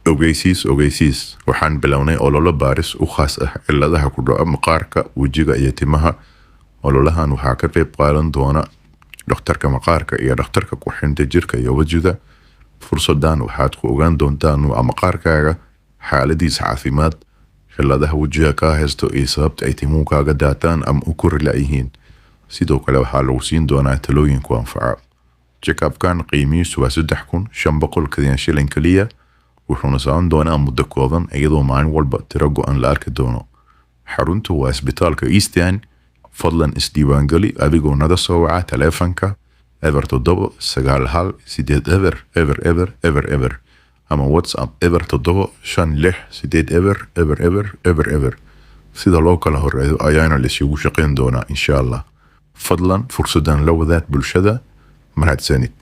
ogeysiis waxaan bilownay ololo baaris u khaas ah cilladaha ku dhaca maqaarka wejiga iyo timaha. Ololahan waxaa ka qayb qaadan doona dhakhtarka maqaarka iyo dhakhtarka qurxinta jirka iyo wejiga. Fursadan waxaad ku ogaan doontaan nooca maqaarkaaga, xaaladiisa caafimaad, cilladaha wejiga ka haysto iyo sababta ay timuhu kaaga daataan ama u kori la'yihiin. Sidoo kale waxaa lagu siin doonaa talooyin ku anfaca. Check-upkan qiimihiisu waa 3,500 shilin kaliya, wuxuuna socon doonaa muddo kooban iyadoo maalin walba tiro go'an la arki doono. Xaruntu waa isbitaalka East End. Fadlan isdiiwaangeli adigoo naga soo waca taleefanka 0791 ama WhatsApp 0756800000. Sida loo kala horeeyo ayaana la isugu shaqayn doonaa insha Allah. Fadlan fursadan la wadaag bulshada. mahadsanid.